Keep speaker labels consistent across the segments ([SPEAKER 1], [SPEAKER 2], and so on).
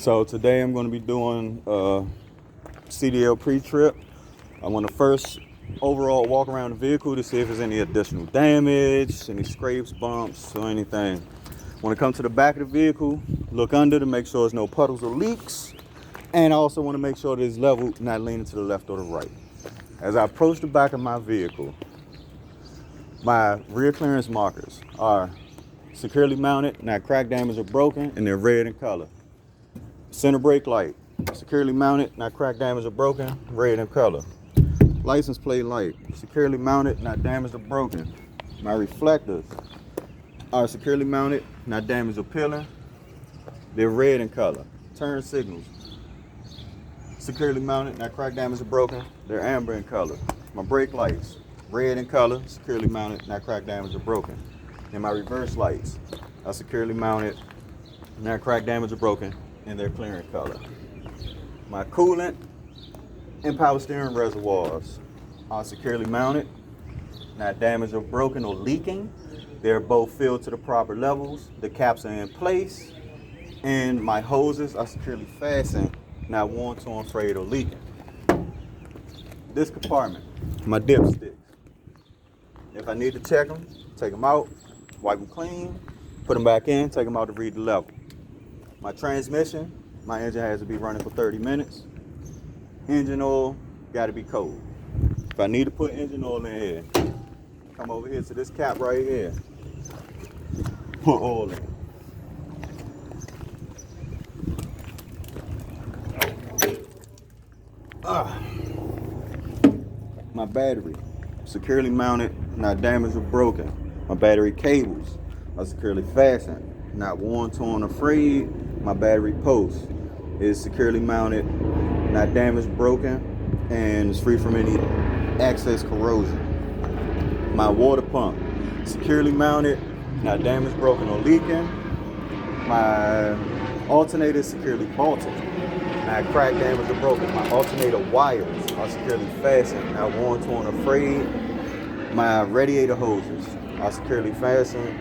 [SPEAKER 1] So today I'm going to be doing a CDL pre-trip. I want to first overall walk around the vehicle to see if there's any additional damage, any scrapes, bumps, or anything. Want to come to the back of the vehicle, look under to make sure there's no puddles or leaks, and I also want to make sure that it's level, not leaning to the left or the right. As I approach the back of my vehicle, my rear clearance markers are securely mounted, not cracked, damaged, or broken, and they're red in color. Center brake light, securely mounted, not cracked, damaged, or broken, red in color. License plate light, securely mounted, not damaged or broken. My reflectors are securely mounted, not damaged or peeling. They're red in color. Turn signals, securely mounted, not cracked, damaged, or broken. They're amber in color. My brake lights, red in color, securely mounted, not cracked, damaged, or broken. And my reverse lights are securely mounted, not cracked, damaged, or broken, and they're clear in color. My coolant and power steering reservoirs are securely mounted, not damaged or broken or leaking. They're both filled to the proper levels. The caps are in place, and my hoses are securely fastened, not worn, torn, frayed, or leaking. This compartment, my dipsticks. If I need to check them, take them out, wipe them clean, put them back in, take them out to read the level. My transmission, my engine has to be running for 30 minutes. Engine oil, got to be cold. If I need to put engine oil in here, come over here to this cap right here, put oil in. My battery, securely mounted, not damaged or broken. My battery cables are securely fastened, not worn, torn, or frayed. My battery post is securely mounted, not damaged, broken, and is free from any excess corrosion. My water pump, securely mounted, not damaged, broken, or leaking. My alternator is securely bolted, not cracked, damaged, or broken. My alternator wires are securely fastened, not worn, torn, or frayed. My radiator hoses are securely fastened,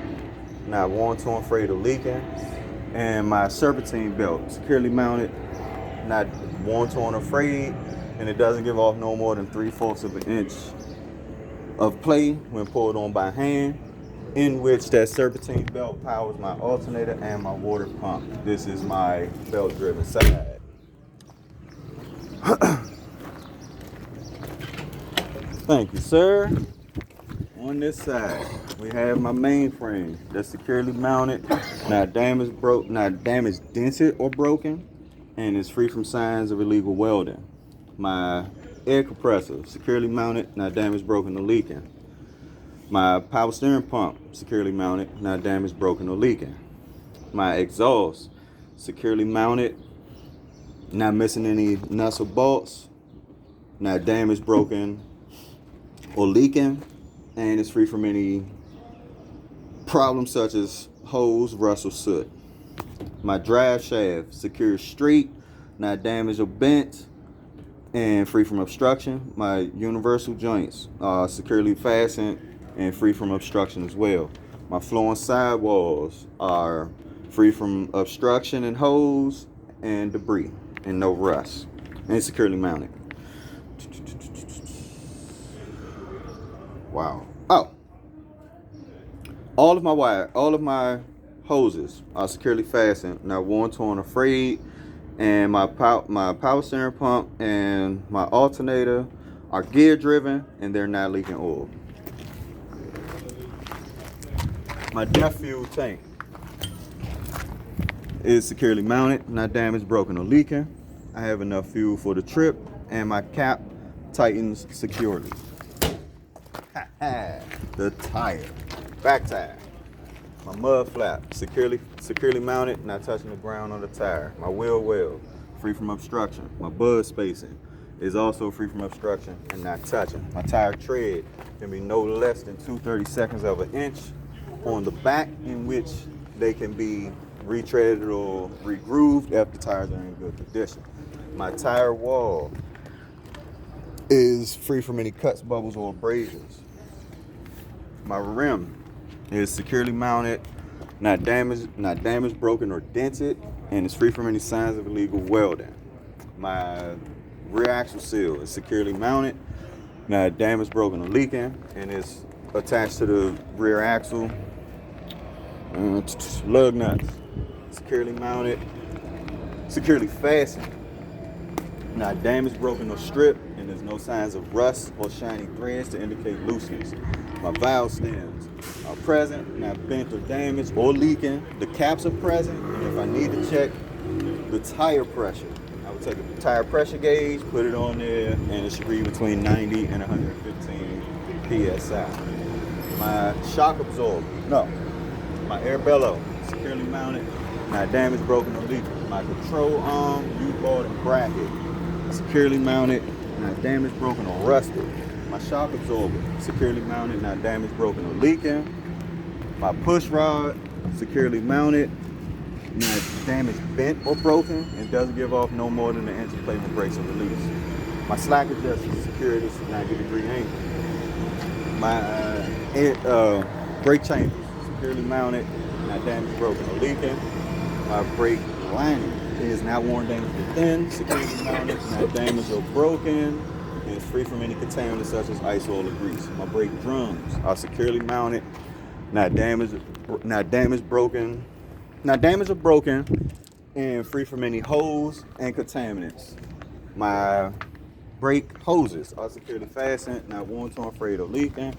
[SPEAKER 1] not worn, torn, frayed, or leaking. And my serpentine belt, securely mounted, not worn, torn, or frayed, and it doesn't give off no more than 3/4 of an inch of play when pulled on by hand, in which that serpentine belt powers my alternator and my water pump. This is my belt-driven side. Thank you, sir. On this side, we have my mainframe that's securely mounted, not damaged, dented, or broken, and is free from signs of illegal welding. My air compressor, securely mounted, not damaged, broken, or leaking. My power steering pump, securely mounted, not damaged, broken, or leaking. My exhaust, securely mounted, not missing any nuts or bolts, not damaged, broken, or leaking, and it's free from any problems such as holes, rust, or soot. My drive shaft, secure straight, not damaged or bent, and free from obstruction. My universal joints are securely fastened and free from obstruction as well. My floor and sidewalls are free from obstruction and holes and debris, and no rust, and securely mounted. Wow. Oh. All of my hoses are securely fastened, not worn, torn, or frayed, and my power steering pump and my alternator are gear driven, and they're not leaking oil. My DEF fuel tank is securely mounted, not damaged, broken, or leaking. I have enough fuel for the trip, and my cap tightens securely. The tire, back tire. My mud flap, securely mounted, not touching the ground on the tire. My wheel well, free from obstruction. My bud spacing is also free from obstruction and not touching. My tire tread can be no less than 2/32 of an inch on the back, in which they can be retreaded or regrooved if the tires are in good condition. My tire wall is free from any cuts, bubbles, or abrasions. My rim is securely mounted, not damaged, broken, or dented, and it's free from any signs of illegal welding. My rear axle seal is securely mounted, not damaged, broken, or leaking, and it's attached to the rear axle. Lug nuts, securely mounted, securely fastened, not damaged, broken, or stripped, and there's no signs of rust or shiny threads to indicate looseness. My valve stems are present, not bent or damaged or leaking. The caps are present, and if I need to check the tire pressure, I would take a tire pressure gauge, put it on there, and it should read between 90 and 115 psi. My shock absorber, my air bellow, securely mounted, not damaged, broken, or leaking. My control arm, U-board, and bracket, securely mounted, not damaged, broken, or rusted. My shock absorber, securely mounted, not damaged, broken, or leaking. My push rod, securely mounted, not damaged, bent, or broken, and doesn't give off no more than an inch of play when brakes are released. My slack adjuster, secured at 90-degree angle. My brake chambers, securely mounted, not damaged, broken, or leaking. My brake lining is not worn, damaged, or thin, securely mounted, not damaged or broken, and it's free from any contaminants such as ice, oil, or grease. My brake drums are securely mounted, not damaged, broken, or broken, and free from any holes and contaminants. My brake hoses are securely fastened, not worn, torn, frayed, or leaking,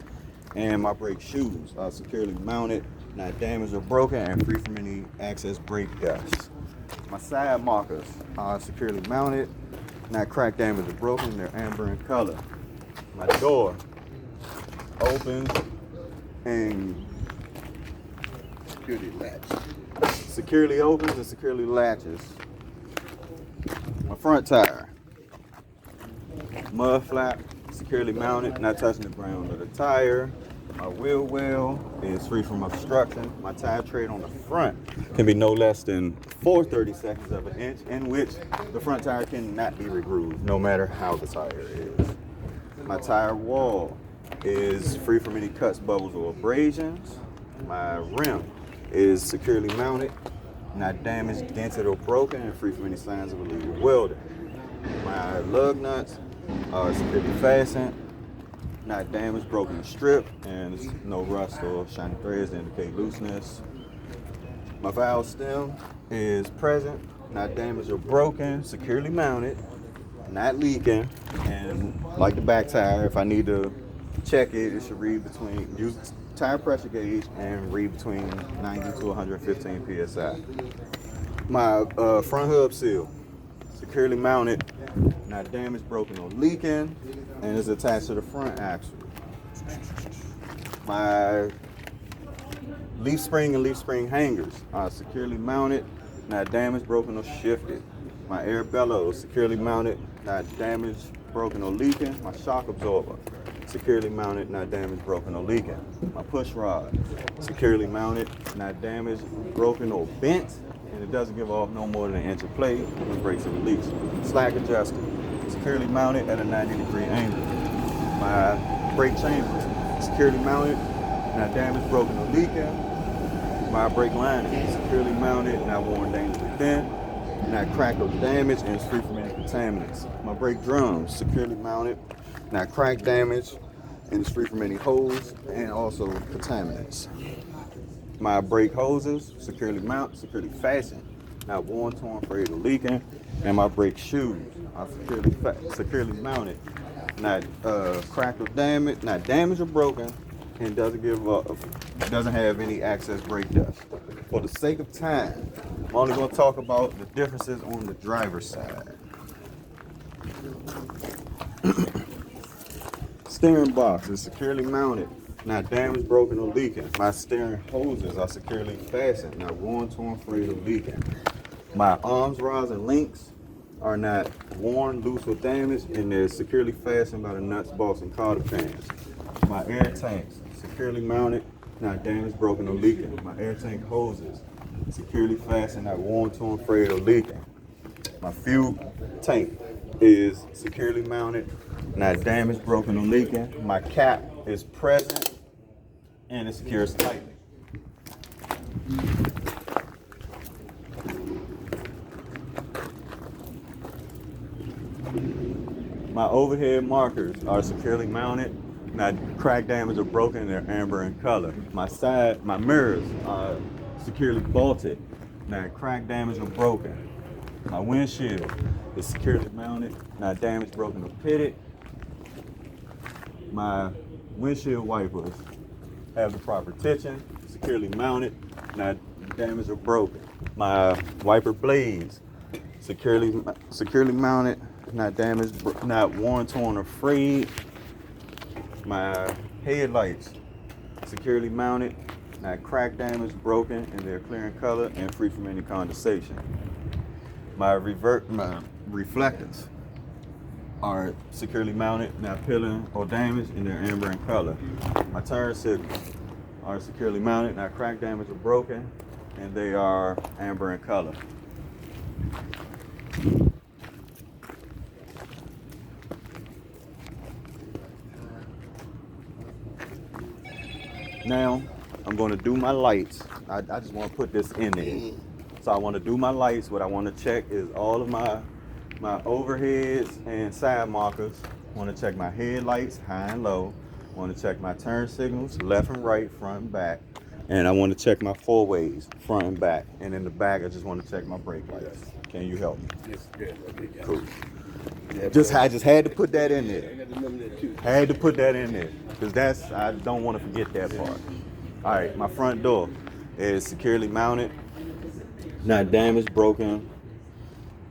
[SPEAKER 1] and my brake shoes are securely mounted, not damaged or broken, and free from any excess brake dust. My side markers are securely mounted, not cracked, damaged, or broken. They're amber in color. My door opens and securely opens and securely latches. My front tire, mud flap, securely mounted, not touching the ground or the tire. My wheel well is free from obstruction. My tire tread on the front can be no less than 4/32 of an inch, in which the front tire cannot be regrooved, no matter how the tire is. My tire wall is free from any cuts, bubbles, or abrasions. My rim is securely mounted, not damaged, dented, or broken, and free from any signs of illegal welding. My lug nuts are securely fastened, not damaged, broken, or stripped, and there's no rust or shiny threads to indicate looseness. My valve stem is present, not damaged or broken, securely mounted, not leaking, and like the back tire, if I need to check it, it should read between, use the tire pressure gauge and read between 90 to 115 psi. My front hub seal, securely mounted, not damaged, broken, or leaking, and is attached to the front axle. My leaf spring and leaf spring hangers are securely mounted, not damaged, broken, or shifted. My air bellows, securely mounted, not damaged, broken, or leaking. My shock absorber, securely mounted, not damaged, broken, or leaking. My push rod, securely mounted, not damaged, broken, or bent, and it doesn't give off no more than an inch of play when brakes are released. Slack adjuster, securely mounted at a 90-degree angle. My brake chambers, securely mounted, not damaged, broken, or leaking. My brake lining, securely mounted, not worn, damaged, or thin, not cracked or damaged, and it's free from any contaminants. My brake drums, securely mounted, not cracked, damaged, and it's free from any holes and also contaminants. My brake hoses, securely mounted, securely fastened, not worn, torn, frayed, or leaking. And my brake shoes are securely mounted, not cracked or damaged, not damaged or broken, and doesn't have any excess brake dust. For the sake of time, I'm only going to talk about the differences on the driver's side. Steering box is securely mounted, not damaged, broken, or leaking. My steering hoses are securely fastened, not worn, torn, frayed, or leaking. My arms, rods, and links are not worn, loose, or damaged, and they're securely fastened by the nuts, bolts, and cotter pans. My air tanks, securely mounted, not damaged, broken, or leaking. My air tank hoses, securely fastened, not worn, torn, frayed, or leaking. My fuel tank is securely mounted, not damaged, broken, or leaking. My cap is present, and it secures tightly. My overhead markers are securely mounted, not cracked, damaged, or broken. They're amber in color. My mirrors are securely bolted, not cracked, damaged, or broken. My windshield is securely mounted, not damaged, broken, or pitted. My windshield wipers have the proper tension, securely mounted, not damaged or broken. My wiper blades securely mounted, not damaged, not worn, torn, or frayed. My headlights securely mounted, not cracked, damaged, broken, and they're clear in color and free from any condensation. My reflectors are securely mounted, not peeling or damaged, and they're amber in color. My turn signals are securely mounted, not cracked, damaged, or broken, and they are amber in color. Now, I'm going to do my lights. I just want to put this in there. So I want to do my lights. What I want to check is all of my overheads and side markers. I want to check my headlights, high and low. I want to check my turn signals, left and right, front and back. And I want to check my four ways, front and back. And in the back, I just want to check my brake lights. Can you help me?
[SPEAKER 2] Yes, good. Okay, yeah.
[SPEAKER 1] Cool.
[SPEAKER 2] Yeah,
[SPEAKER 1] I just had to put that in there. Had to put that in there because I don't want to forget that part. All right, my front door is securely mounted, not damaged, broken,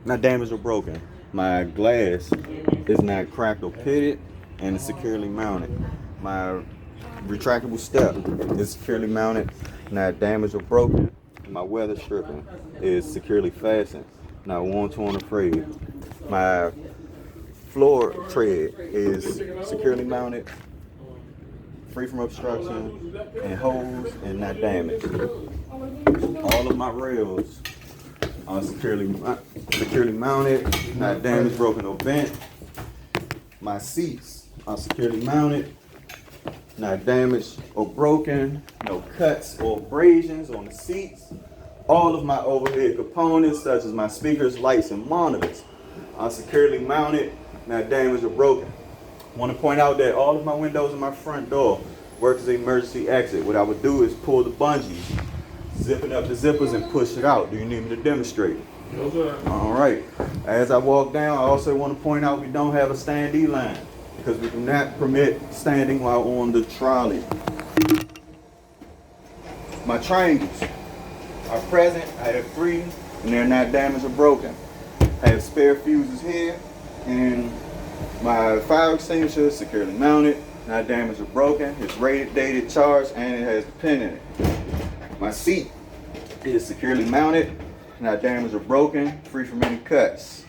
[SPEAKER 1] not damaged or broken. My glass is not cracked or pitted, and it's securely mounted. My retractable step is securely mounted, not damaged or broken. My weather stripping is securely fastened, not worn, torn, or frayed. My floor tread is securely mounted, free from obstruction and holes, and not damaged. All of my rails are securely mounted, not damaged, broken, or bent. My seats are securely mounted, not damaged or broken, no cuts or abrasions on the seats. All of my overhead components, such as my speakers, lights, and monitors, are securely mounted, not damaged or broken. I want to point out that all of my windows in my front door work as an emergency exit. What I would do is pull the bungees, zipping up the zippers, and push it out. Do you need me to demonstrate it?
[SPEAKER 2] No, sir.
[SPEAKER 1] All right. As I walk down, I also want to point out we don't have a standee line because we do not permit standing while on the trolley. My triangles are present. I have 3, and they're not damaged or broken. I have spare fuses here, and my fire extinguisher is securely mounted, not damaged or broken. It's rated, dated, charged, and it has the pin in it. My seat is securely mounted, not damaged or broken, free from any cuts.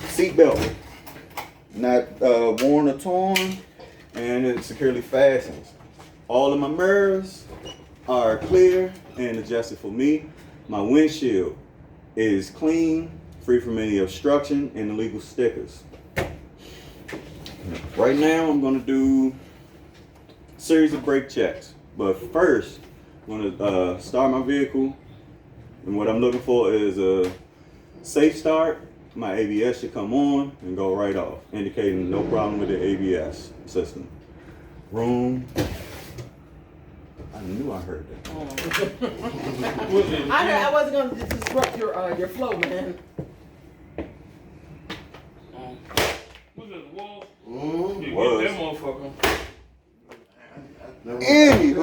[SPEAKER 1] Seat belt, not worn or torn, and it securely fastens. All of my mirrors are clear and adjusted for me. My windshield is clean, free from any obstruction and illegal stickers. Right now, I'm going to do a series of brake checks. But first, I'm going to start my vehicle. And what I'm looking for is a safe start. My ABS should come on and go right off, indicating no problem with the ABS system. Room. I knew I heard that.
[SPEAKER 3] I wasn't going to disrupt your flow, man.
[SPEAKER 2] What's that, the wall?
[SPEAKER 1] Was.
[SPEAKER 2] Get that motherfucker.
[SPEAKER 1] Anywho,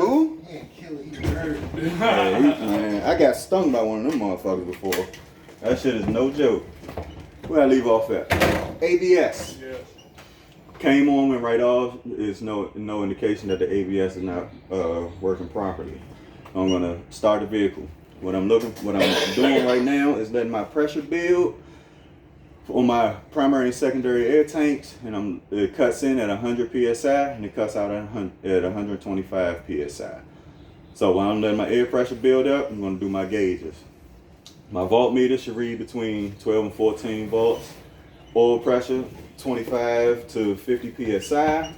[SPEAKER 1] man, I got stung by one of them motherfuckers before. That shit is no joke. Where I leave off at? ABS.
[SPEAKER 2] Yes.
[SPEAKER 1] Came on, went right off. There's no indication that the ABS is not working properly. I'm gonna start the vehicle. What I'm doing right now is letting my pressure build on my primary and secondary air tanks, and it cuts in at 100 psi and it cuts out at 125 psi. So while I'm letting my air pressure build up, I'm going to do my gauges. My voltmeter should read between 12 and 14 volts. Oil pressure 25 to 50 psi.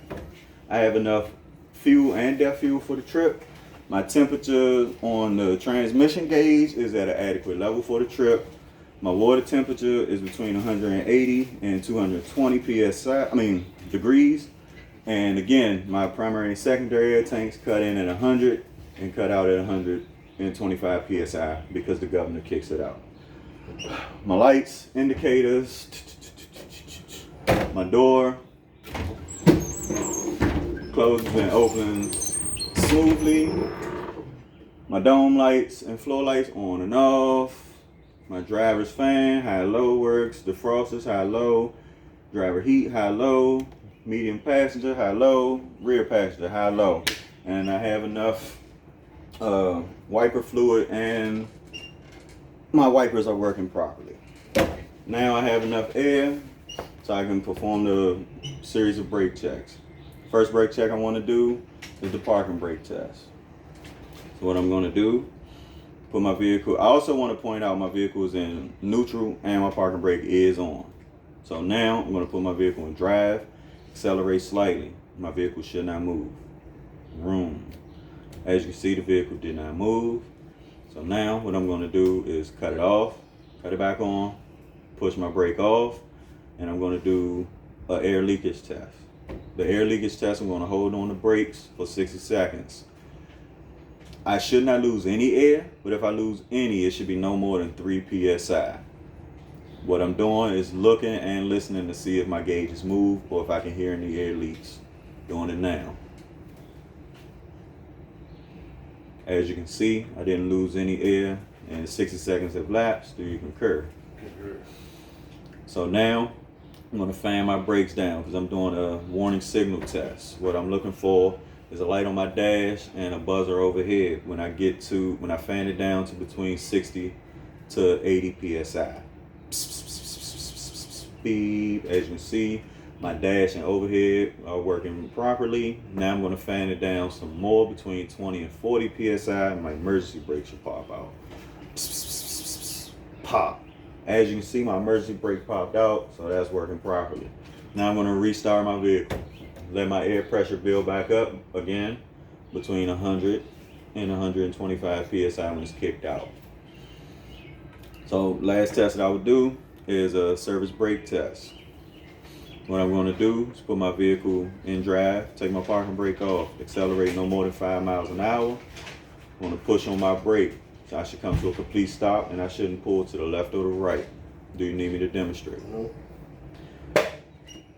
[SPEAKER 1] I have enough fuel and DEF fuel for the trip. My temperature on the transmission gauge is at an adequate level for the trip. My water temperature is between 180 and 220 psi. Degrees. And again, my primary and secondary air tanks cut in at 100 and cut out at 125 psi because the governor kicks it out. My lights, indicators, my door closes and opens smoothly. My dome lights and floor lights on and off. My driver's fan, high-low works. Defrosters, high-low. Driver heat, high-low. Medium passenger, high-low. Rear passenger, high-low. And I have enough wiper fluid and my wipers are working properly. Now I have enough air so I can perform the series of brake checks. First brake check I want to do is the parking brake test. So what I'm going to do, put my vehicle, I also want to point out my vehicle is in neutral and my parking brake is on. So now I'm going to put my vehicle in drive, accelerate slightly. My vehicle should not move. Room. As you can see, the vehicle did not move. So now what I'm going to do is cut it off, cut it back on, push my brake off, and I'm going to do an air leakage test. The air leakage test, I'm going to hold on the brakes for 60 seconds. I should not lose any air, but if I lose any, it should be no more than 3 psi. What I'm doing is looking and listening to see if my gauges move or if I can hear any air leaks. Doing it now. As you can see, I didn't lose any air and 60 seconds have lapsed. Do you concur? So now I'm going to fan my brakes down because I'm doing a warning signal test. What I'm looking for is a light on my dash and a buzzer overhead when I fan it down to between 60 to 80 psi. Beep. As you can see, my dash and overhead are working properly. Now I'm going to fan it down some more between 20 and 40 psi. My emergency brake should pop out. Pop. As you can see, my emergency brake popped out, so that's working properly. Now I'm going to restart my vehicle. Let my air pressure build back up again between 100 and 125 psi when it's kicked out. So last test that I would do is a service brake test. What I'm going to do is put my vehicle in drive, take my parking brake off, accelerate no more than 5 miles an hour. I'm going to push on my brake. So I should come to a complete stop and I shouldn't pull to the left or the right. Do you need me to demonstrate?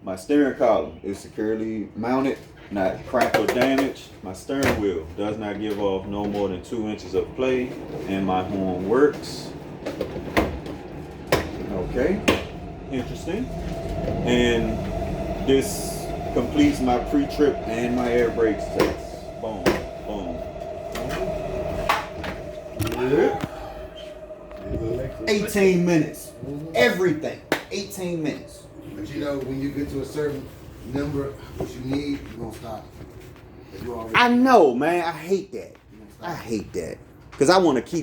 [SPEAKER 1] My steering column is securely mounted, not cracked or damaged. My steering wheel does not give off no more than 2 inches of play, and my horn works. Okay, interesting. And this completes my pre-trip and my air brakes test. Boom, boom. Yeah. 18 minutes. Everything. 18 minutes.
[SPEAKER 4] But you know, when you get to a certain number, what you need, you're going to stop.
[SPEAKER 1] I know, man. I hate that. I hate that. Because I want to keep